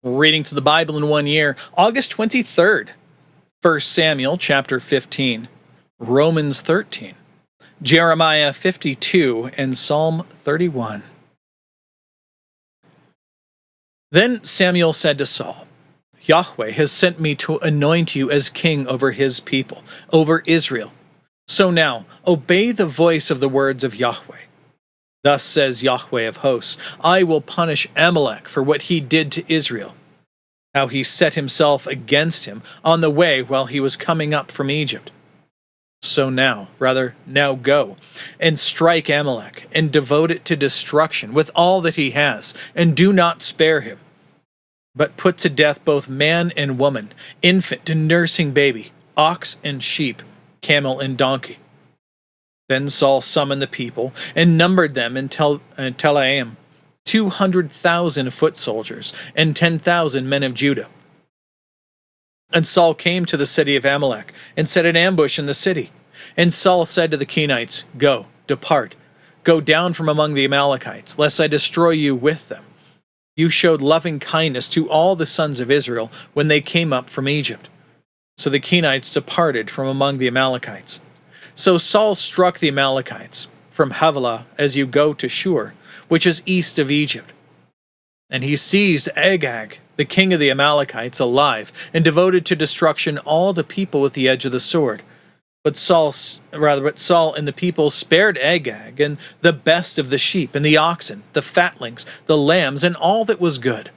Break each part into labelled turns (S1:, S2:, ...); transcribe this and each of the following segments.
S1: Reading to the Bible in 1 year, August 23rd, 1 Samuel chapter 15, Romans 13, Jeremiah 52, and Psalm 31. Then Samuel said to Saul, Yahweh has sent me to anoint you as king over his people, over Israel. So now, obey the voice of the words of Yahweh. Thus says Yahweh of hosts, I will punish Amalek for what he did to Israel, how he set himself against him on the way while he was coming up from Egypt. So now go, and strike Amalek, and devote it to destruction with all that he has, and do not spare him. But put to death both man and woman, infant and nursing baby, ox and sheep, camel and donkey. Then Saul summoned the people, and numbered them in Telaim, 200,000 foot soldiers, and 10,000 men of Judah. And Saul came to the city of Amalek, and set an ambush in the city. And Saul said to the Kenites, Go, depart, go down from among the Amalekites, lest I destroy you with them. You showed loving kindness to all the sons of Israel when they came up from Egypt. So the Kenites departed from among the Amalekites. So Saul struck the Amalekites from Havilah as you go to Shur, which is east of Egypt. And he seized Agag, the king of the Amalekites, alive, and devoted to destruction all the people with the edge of the sword. But Saul and the people spared Agag, and the best of the sheep, and the oxen, the fatlings, the lambs, and all that was good.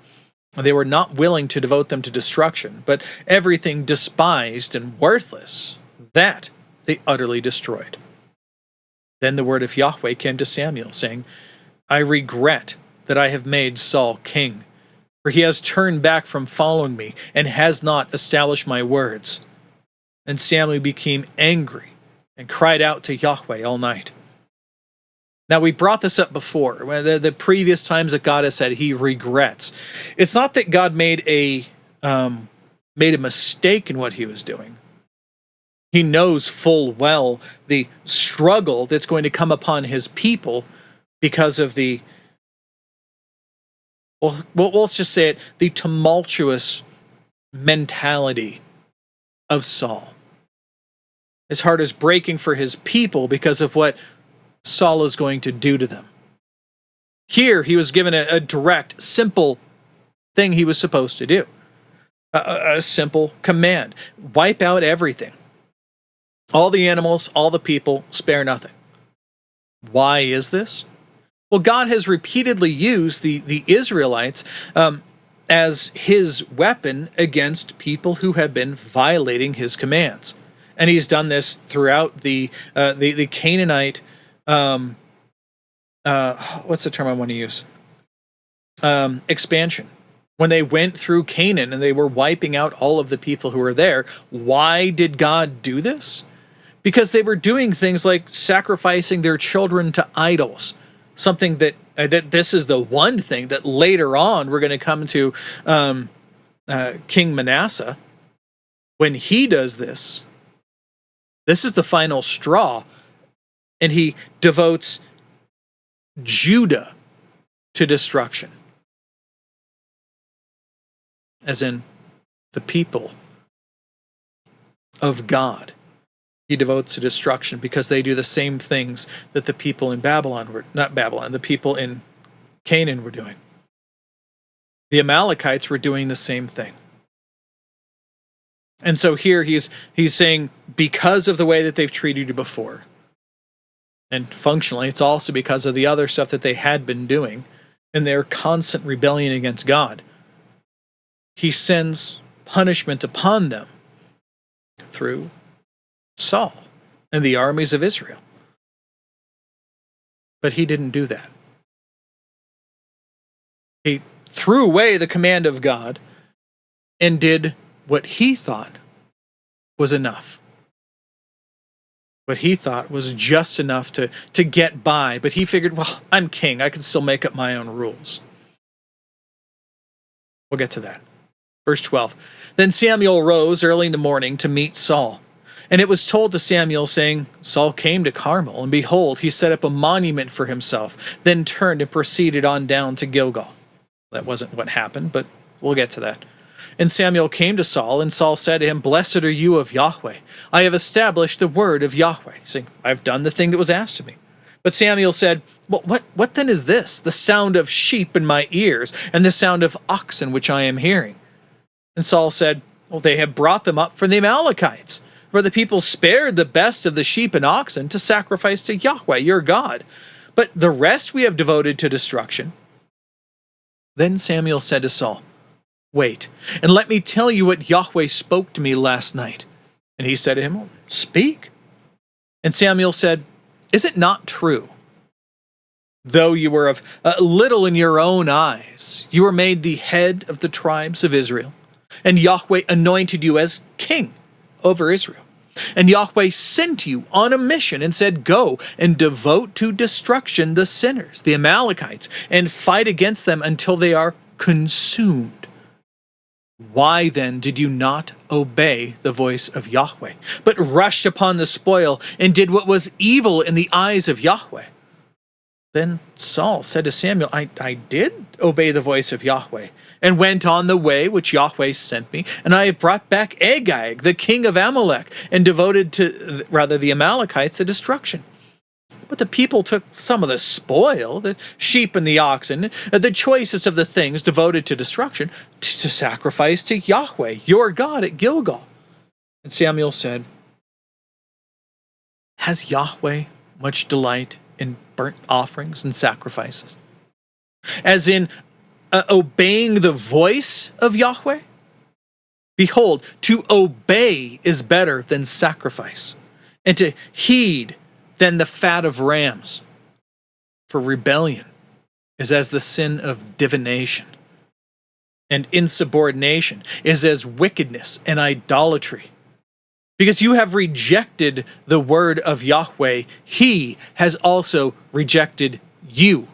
S1: They were not willing to devote them to destruction, but everything despised and worthless, that they utterly destroyed. Then the word of Yahweh came to Samuel, saying, I regret that I have made Saul king, for he has turned back from following me, and has not established my words. And Samuel became angry, and cried out to Yahweh all night. Now, we brought this up before, the previous times that God has said he regrets. It's not that God made a mistake in what he was doing. He knows full well the struggle that's going to come upon his people because of the, well, let's just say it, the tumultuous mentality of Saul. His heart is breaking for his people because of what Saul is going to do to them. Here, he was given a direct, simple thing he was supposed to do. A simple command. Wipe out everything. All the animals, all the people, spare nothing. Why is this? Well, God has repeatedly used the Israelites as his weapon against people who have been violating his commands. And he's done this throughout the Canaanite, what's the term I want to use? Expansion. When they went through Canaan and they were wiping out all of the people who were there, why did God do this? Because they were doing things like sacrificing their children to idols. Something that this is the one thing that later on we're going to come to King Manasseh. When he does this, this is the final straw, and he devotes Judah to destruction. As in the people of God. He devotes to destruction because they do the same things that the people in the people in Canaan were doing. The Amalekites were doing the same thing. And so here he's saying, because of the way that they've treated you before, and functionally it's also because of the other stuff that they had been doing, and their constant rebellion against God, he sends punishment upon them through Saul and the armies of Israel. But he didn't do that. He threw away the command of God and did what he thought was enough. What he thought was just enough to get by. But he figured, well, I'm king. I can still make up my own rules. We'll get to that. Verse 12. Then Samuel rose early in the morning to meet Saul. And it was told to Samuel, saying, Saul came to Carmel, and behold, he set up a monument for himself, then turned and proceeded on down to Gilgal. That wasn't what happened, but We'll get to that. And Samuel came to Saul, and Saul said to him, Blessed are you of Yahweh. I have established the word of Yahweh, saying, I've done the thing that was asked of me. But Samuel said, Well, what then is this? The sound of sheep in my ears, and the sound of oxen which I am hearing. And Saul said, Well, they have brought them up from the Amalekites, for the people spared the best of the sheep and oxen to sacrifice to Yahweh your God. But the rest we have devoted to destruction. Then Samuel said to Saul, Wait, and let me tell you what Yahweh spoke to me last night. And he said to him, Speak. And Samuel said, Is it not true? Though you were of little in your own eyes, you were made the head of the tribes of Israel. And Yahweh anointed you as king over Israel. And Yahweh sent you on a mission and said, Go and devote to destruction the sinners, the Amalekites, and fight against them until they are consumed. Why then did you not obey the voice of Yahweh, but rushed upon the spoil and did what was evil in the eyes of Yahweh? Then Saul said to Samuel, I did obey the voice of Yahweh, and went on the way which Yahweh sent me, and I have brought back Agag, the king of Amalek, and devoted to the Amalekites to destruction. But the people took some of the spoil, the sheep and the oxen, the choicest of the things devoted to destruction, to sacrifice to Yahweh, your God, at Gilgal. And Samuel said, Has Yahweh much delight in burnt offerings and sacrifices, as in obeying the voice of Yahweh? Behold, to obey is better than sacrifice, and to heed than the fat of rams. For rebellion is as the sin of divination, and insubordination is as wickedness and idolatry. Because you have rejected the word of Yahweh, he has also rejected you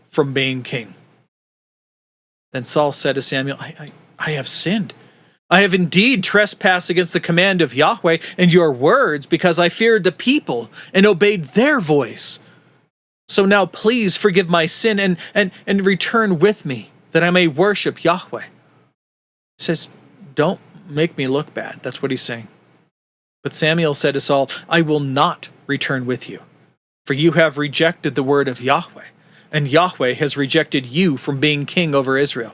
S1: from being king. Then Saul said to Samuel, I have sinned. I have indeed trespassed against the command of Yahweh and your words, because I feared the people and obeyed their voice. So now please forgive my sin and return with me, that I may worship Yahweh. He says, Don't make me look bad. That's what he's saying. But Samuel said to Saul, I will not return with you, for you have rejected the word of Yahweh, and Yahweh has rejected you from being king over Israel.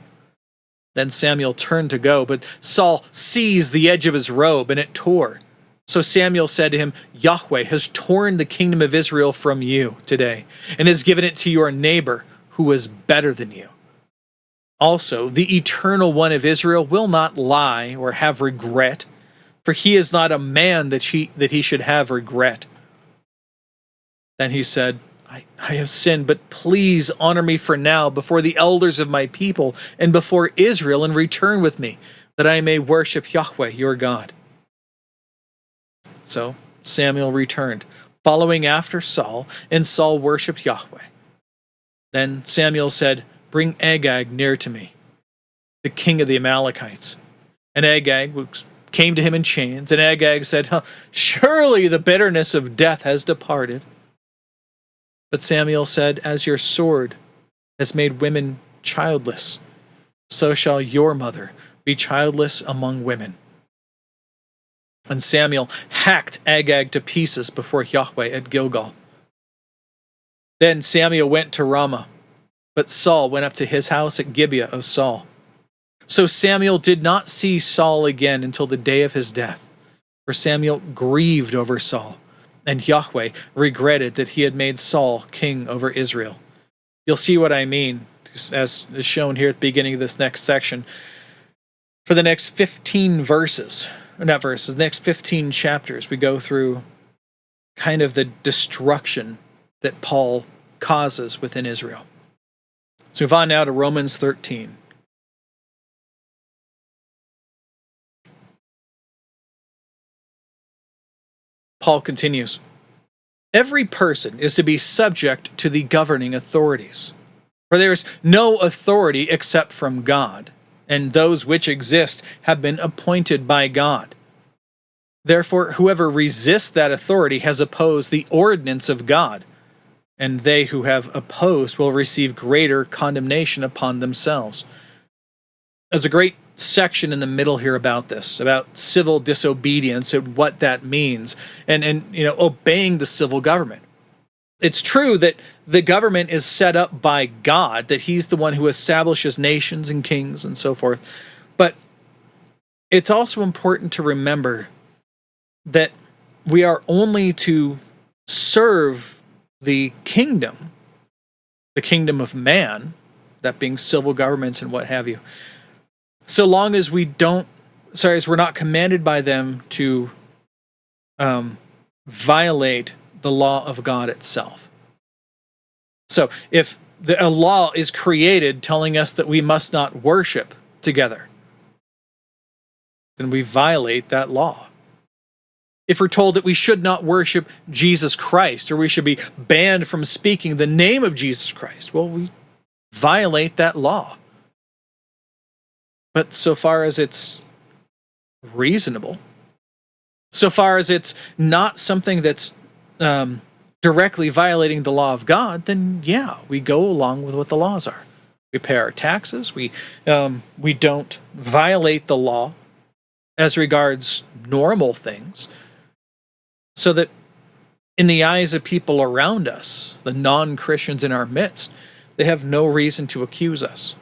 S1: Then Samuel turned to go, but Saul seized the edge of his robe, and it tore. So Samuel said to him, Yahweh has torn the kingdom of Israel from you today, and has given it to your neighbor, who is better than you. Also, the Eternal One of Israel will not lie or have regret, for he is not a man that he should have regret. Then he said, I have sinned, but please honor me for now before the elders of my people and before Israel, and return with me, that I may worship Yahweh your God. So Samuel returned, following after Saul, and Saul worshipped Yahweh. Then Samuel said, Bring Agag near to me, the king of the Amalekites. And Agag came to him in chains, and Agag said, Surely the bitterness of death has departed. But Samuel said, As your sword has made women childless, so shall your mother be childless among women. And Samuel hacked Agag to pieces before Yahweh at Gilgal. Then Samuel went to Ramah, but Saul went up to his house at Gibeah of Saul. So Samuel did not see Saul again until the day of his death, for Samuel grieved over Saul, and Yahweh regretted that he had made Saul king over Israel. You'll see what I mean, as is shown here at the beginning of this next section. For the next 15 verses, next 15 chapters, we go through kind of the destruction that Paul causes within Israel. Let's move on now to Romans 13. Paul continues, Every person is to be subject to the governing authorities, for there is no authority except from God, and those which exist have been appointed by God. Therefore, whoever resists that authority has opposed the ordinance of God, and they who have opposed will receive greater condemnation upon themselves. There's a great section in the middle here about this, about civil disobedience and what that means, and obeying the civil government. It's true that the government is set up by God, that he's the one who establishes nations and kings and so forth. But it's also important to remember that we are only to serve the kingdom of man, that being civil governments and what have you, so long as as we're not commanded by them to violate the law of God itself. So if a law is created telling us that we must not worship together, then we violate that law. If we're told that we should not worship Jesus Christ, or we should be banned from speaking the name of Jesus Christ, well, we violate that law. But so far as it's reasonable, so far as it's not something that's directly violating the law of God, then yeah, we go along with what the laws are. We pay our taxes. We don't violate the law as regards normal things, so that in the eyes of people around us, the non-Christians in our midst, they have no reason to accuse us.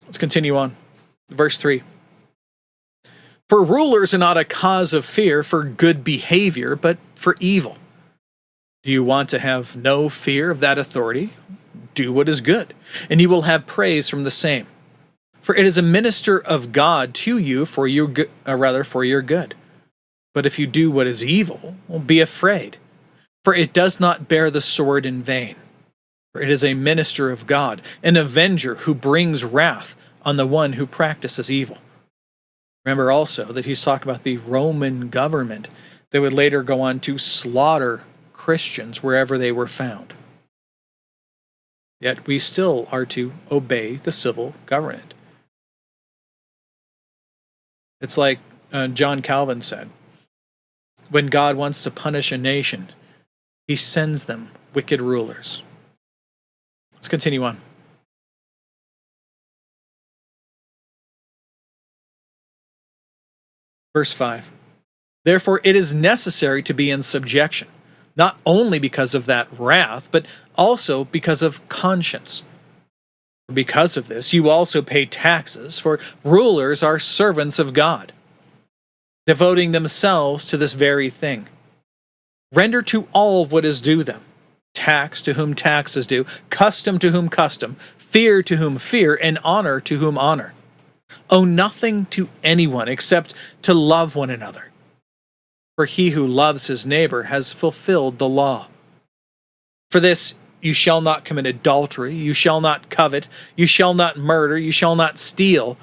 S1: Let's continue on. Verse 3. For rulers are not a cause of fear for good behavior, but for evil. Do you want to have no fear of that authority? Do what is good, and you will have praise from the same. For it is a minister of God to you for your good. But if you do what is evil, be afraid, for it does not bear the sword in vain. For it is a minister of God, an avenger who brings wrath on the one who practices evil. Remember also that he's talking about the Roman government that would later go on to slaughter Christians wherever they were found. Yet we still are to obey the civil government. It's like John Calvin said, when God wants to punish a nation, he sends them wicked rulers. Let's continue on. Verse 5. Therefore it is necessary to be in subjection, not only because of that wrath, but also because of conscience. Because of this, you also pay taxes, for rulers are servants of God, devoting themselves to this very thing. Render to all what is due them. Tax to whom tax is due, custom to whom custom, fear to whom fear, and honor to whom honor. Owe nothing to anyone except to love one another. For he who loves his neighbor has fulfilled the law. For this, you shall not commit adultery, you shall not covet, you shall not murder, you shall not steal.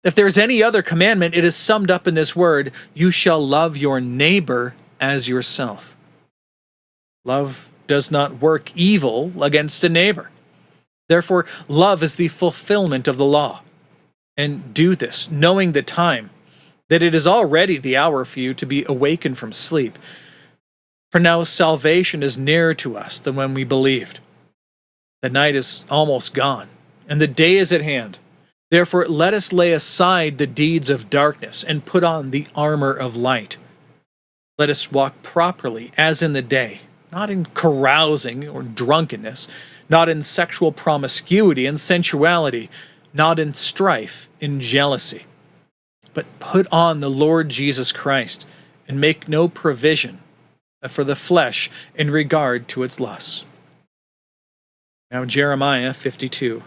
S1: If there is any other commandment, it is summed up in this word, you shall love your neighbor as yourself. Love does not work evil against a neighbor. Therefore, love is the fulfillment of the law. And do this, knowing the time, that it is already the hour for you to be awakened from sleep. For now salvation is nearer to us than when we believed. The night is almost gone, and the day is at hand. Therefore let us lay aside the deeds of darkness and put on the armor of light. Let us walk properly as in the day, not in carousing or drunkenness, not in sexual promiscuity and sensuality, not in strife and jealousy. But put on the Lord Jesus Christ and make no provision for the flesh in regard to its lusts. Now Jeremiah 52.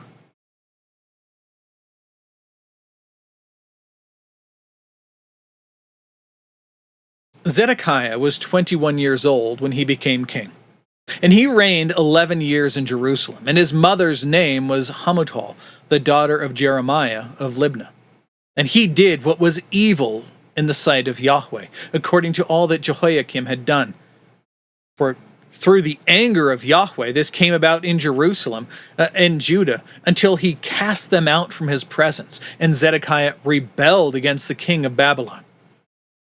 S1: Zedekiah was 21 years old when he became king, and he reigned 11 years in Jerusalem, and his mother's name was Hamutal, the daughter of Jeremiah of Libnah. And he did what was evil in the sight of Yahweh, according to all that Jehoiakim had done. For through the anger of Yahweh, this came about in Jerusalem and Judah, until he cast them out from his presence, and Zedekiah rebelled against the king of Babylon.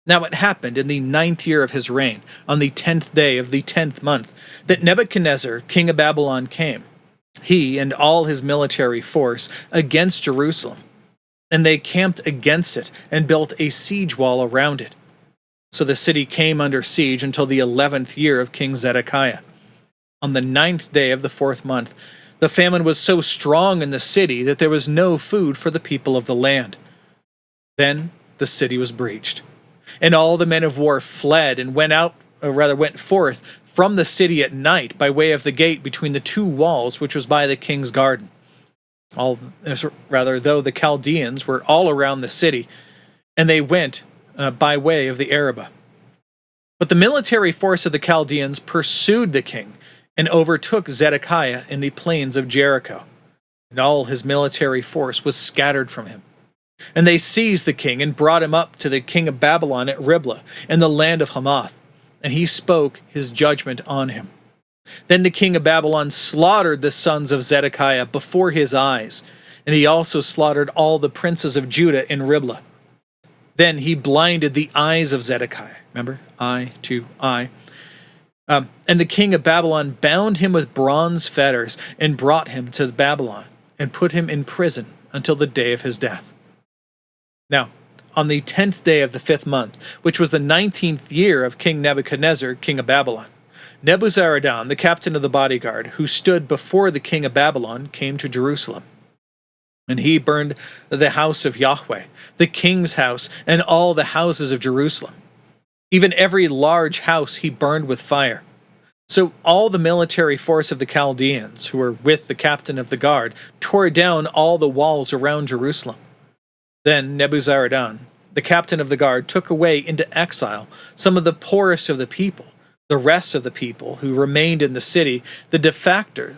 S1: Now it happened in the 9th year of his reign, on the 10th day of the 10th month, that Nebuchadnezzar, king of Babylon, came. he and all his military force, against Jerusalem. And they camped against it and built a siege wall around it. So the city came under siege until the 11th year of King Zedekiah. On the 9th day of the 4th month, the famine was so strong in the city that there was no food for the people of the land. Then the city was breached, and all the men of war fled and went forth from the city at night by way of the gate between the two walls, which was by the king's garden. Though the Chaldeans were all around the city, and they went by way of the Arabah. But the military force of the Chaldeans pursued the king and overtook Zedekiah in the plains of Jericho, and all his military force was scattered from him. And they seized the king and brought him up to the king of Babylon at Riblah in the land of Hamath, and he spoke his judgment on him. Then the king of Babylon slaughtered the sons of Zedekiah before his eyes, and he also slaughtered all the princes of Judah in Riblah. Then he blinded the eyes of Zedekiah. Remember, eye to eye. And the king of Babylon bound him with bronze fetters and brought him to Babylon and put him in prison until the day of his death. Now, on the 10th day of the 5th month, which was the 19th year of King Nebuchadnezzar, king of Babylon, Nebuzaradan, the captain of the bodyguard, who stood before the king of Babylon, came to Jerusalem. And he burned the house of Yahweh, the king's house, and all the houses of Jerusalem. Even every large house he burned with fire. So all the military force of the Chaldeans, who were with the captain of the guard, tore down all the walls around Jerusalem. Then Nebuzaradan, the captain of the guard, took away into exile some of the poorest of the people, the rest of the people who remained in the city, the defectors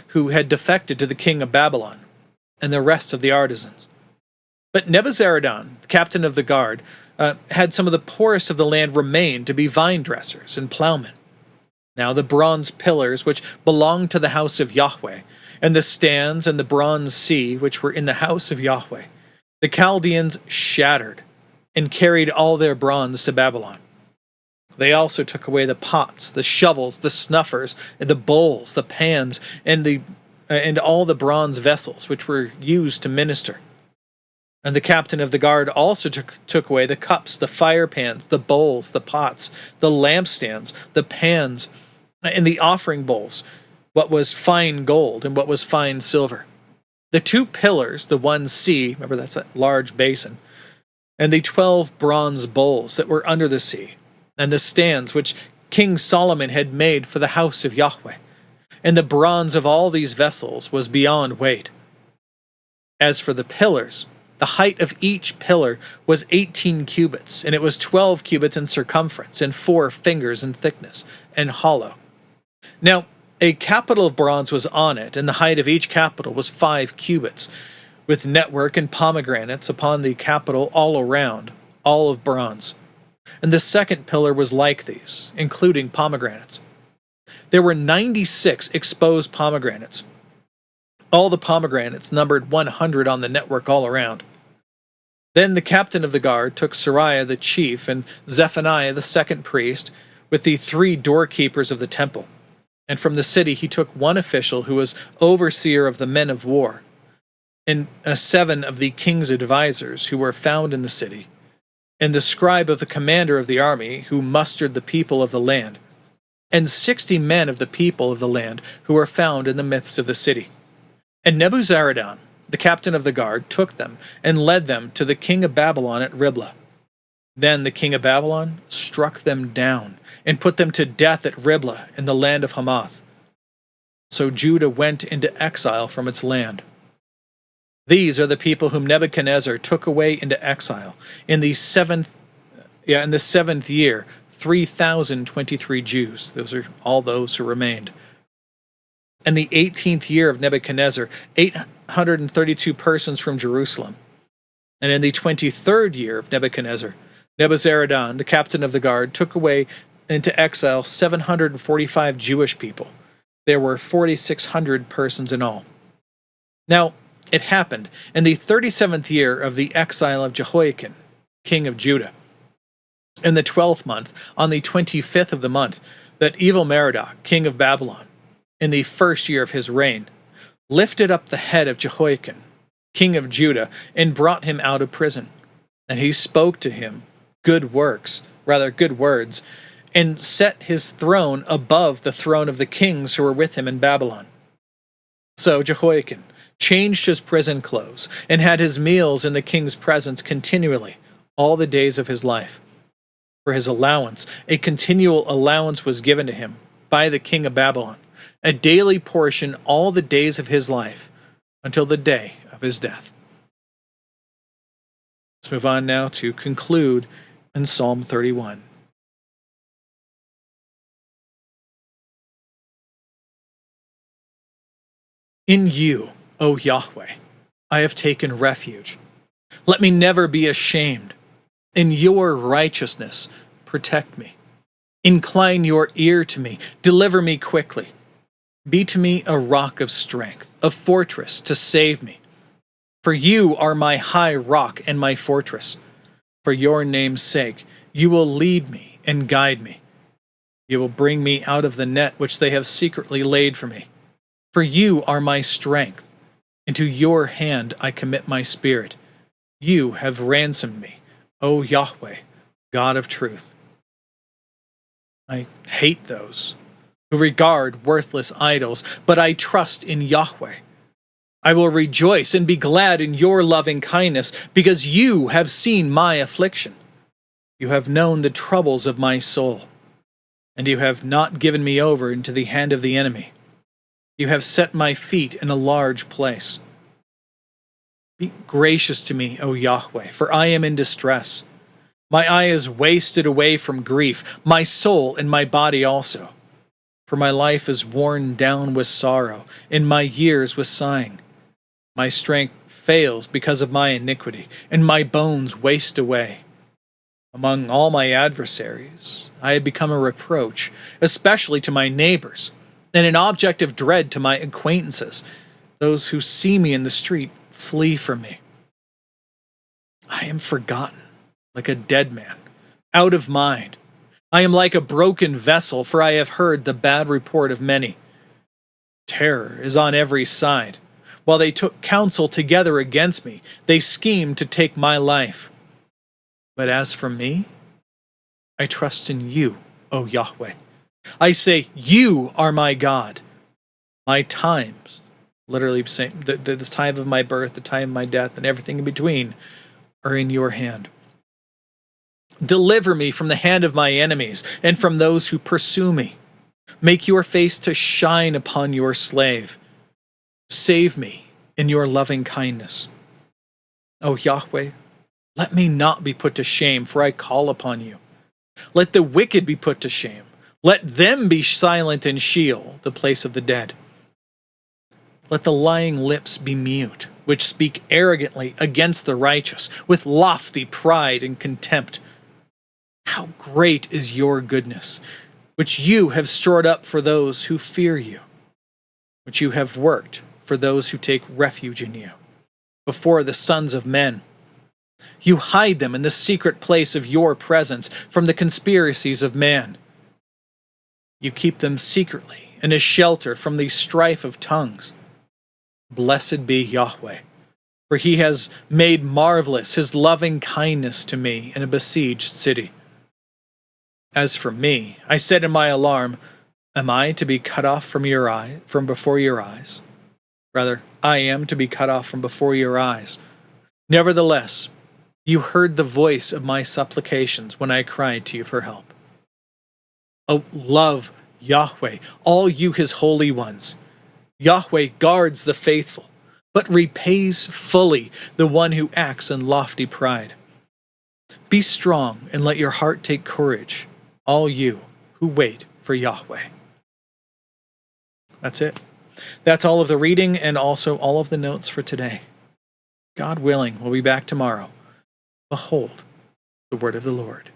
S1: who had defected to the king of Babylon, and the rest of the artisans. But Nebuzaradan, the captain of the guard, had some of the poorest of the land remain to be vine dressers and plowmen. Now the bronze pillars which belonged to the house of Yahweh, and the stands and the bronze sea which were in the house of Yahweh, the Chaldeans shattered and carried all their bronze to Babylon. They also took away the pots, the shovels, the snuffers, and the bowls, the pans, and all the bronze vessels which were used to minister. And the captain of the guard also took away the cups, the fire pans, the bowls, the pots, the lampstands, the pans, and the offering bowls, what was fine gold and what was fine silver. The 2 pillars, the one sea, remember that's a large basin, and the 12 bronze bowls that were under the sea, and the stands which King Solomon had made for the house of Yahweh. And the bronze of all these vessels was beyond weight. As for the pillars, the height of each pillar was 18 cubits, and it was 12 cubits in circumference, and 4 fingers in thickness, and hollow. Now, a capital of bronze was on it, and the height of each capital was 5 cubits, with network and pomegranates upon the capital all around, all of bronze. And the second pillar was like these, including pomegranates. There were 96 exposed pomegranates. All the pomegranates numbered 100 on the network all around. Then the captain of the guard took Sariah the chief and Zephaniah the second priest with the 3 doorkeepers of the temple. And from the city he took 1 official who was overseer of the men of war, and 7 of the king's advisers who were found in the city, and the scribe of the commander of the army who mustered the people of the land, and 60 men of the people of the land who were found in the midst of the city. And Nebuzaradan, the captain of the guard, took them and led them to the king of Babylon at Riblah. Then the king of Babylon struck them down and put them to death at Riblah in the land of Hamath. So Judah went into exile from its land. These are the people whom Nebuchadnezzar took away into exile in the 7th year, 3,023 Jews. Those are all those who remained. In the 18th year of Nebuchadnezzar, 832 persons from Jerusalem. And in the 23rd year of Nebuchadnezzar, Nebuzaradan, the captain of the guard, took away into exile 745 Jewish people. There were 4,600 persons in all. Now, it happened in the 37th year of the exile of Jehoiakim, king of Judah, in the 12th month, on the 25th of the month, that Evil-Merodach, king of Babylon, in the first year of his reign, lifted up the head of Jehoiakim, king of Judah, and brought him out of prison. And he spoke to him good words, and set his throne above the throne of the kings who were with him in Babylon. So Jehoiakim changed his prison clothes, and had his meals in the king's presence continually, all the days of his life. For his allowance, a continual allowance was given to him by the king of Babylon, a daily portion all the days of his life, until the day of his death. Let's move on now to conclude in Psalm 31. In you, O Yahweh, I have taken refuge. Let me never be ashamed. In your righteousness, protect me. Incline your ear to me. Deliver me quickly. Be to me a rock of strength, a fortress to save me. For you are my high rock and my fortress. For your name's sake, you will lead me and guide me. You will bring me out of the net which they have secretly laid for me. For you are my strength. Into your hand I commit my spirit. You have ransomed me, O Yahweh, God of truth. I hate those who regard worthless idols, but I trust in Yahweh. I will rejoice and be glad in your loving kindness, because you have seen my affliction. You have known the troubles of my soul, and you have not given me over into the hand of the enemy. You have set my feet in a large place. Be gracious to me, O Yahweh, for I am in distress. My eye is wasted away from grief, my soul and my body also. For my life is worn down with sorrow, and my years with sighing. My strength fails because of my iniquity, and my bones waste away. Among all my adversaries, I have become a reproach, especially to my neighbors, and an object of dread to my acquaintances. Those who see me in the street flee from me. I am forgotten, like a dead man, out of mind. I am like a broken vessel, for I have heard the bad report of many. Terror is on every side. While they took counsel together against me, they schemed to take my life. But as for me, I trust in you, O Yahweh. I say, you are my God. My times, literally saying the time of my birth, the time of my death, and everything in between, are in your hand. Deliver me from the hand of my enemies and from those who pursue me. Make your face to shine upon your slave. Save me in your loving kindness. O Yahweh, let me not be put to shame, for I call upon you. Let the wicked be put to shame. Let them be silent in Sheol, the place of the dead. Let the lying lips be mute, which speak arrogantly against the righteous, with lofty pride and contempt. How great is your goodness, which you have stored up for those who fear you, which you have worked for those who take refuge in you, before the sons of men. You hide them in the secret place of your presence from the conspiracies of man. You keep them secretly in a shelter from the strife of tongues. Blessed be Yahweh, for he has made marvelous his loving kindness to me in a besieged city. As for me, I said in my alarm, am I to be cut off from before your eyes? Rather, I am to be cut off from before your eyes. Nevertheless, you heard the voice of my supplications when I cried to you for help. Oh, love Yahweh, all you his holy ones. Yahweh guards the faithful, but repays fully the one who acts in lofty pride. Be strong and let your heart take courage, all you who wait for Yahweh. That's it. That's all of the reading and also all of the notes for today. God willing, we'll be back tomorrow. Behold, the word of the Lord.